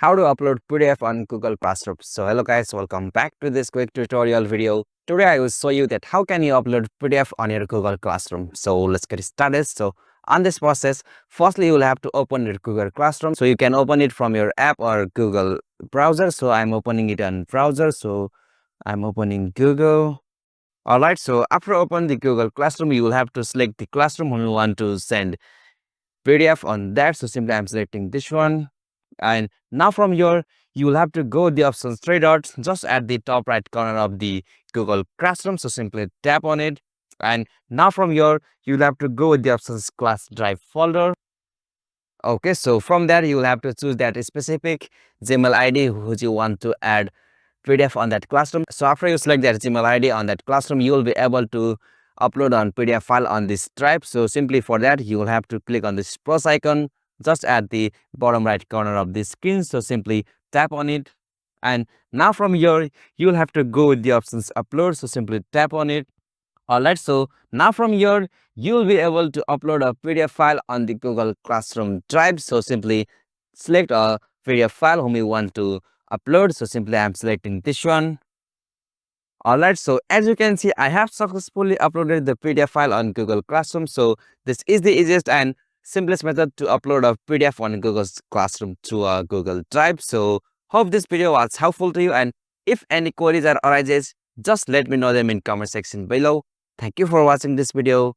how to upload PDF on Google Classroom. So hello guys, welcome back to this quick tutorial video. Today I will show you that how can you upload PDF on your Google Classroom. So let's get started. So on this process, firstly you will have to open your Google Classroom. So you can open it from your app or Google browser. So I'm opening it on browser. So I'm opening Google. Alright, so after open the Google Classroom, you will have to select the classroom whom you want to send PDF on that. So simply I'm selecting this one. And now from here, you will have to go the options three dots just at the top right corner of the Google Classroom. So simply tap on it. And now from here, you'll have to go with the options class drive folder. Okay, so from there, you will have to choose that specific Gmail ID which you want to add PDF on that classroom. So after you select that Gmail ID on that classroom, you will be able to upload on PDF file on this drive. So simply for that, you will have to click on this plus icon just at the bottom right corner of the screen. So simply tap on it. And now from here, you will have to go with the options upload. So simply tap on it. Alright, so now from here, you will be able to upload a PDF file on the Google Classroom drive. So simply select a PDF file whom you want to upload. So simply I'm selecting this one. Alright, so as you can see, I have successfully uploaded the PDF file on Google Classroom. So this is the easiest and simplest method to upload a PDF on Google Classroom to a Google Drive. So hope this video was helpful to you, and if any queries or arises, just let me know them in comment section below. Thank you for watching this video.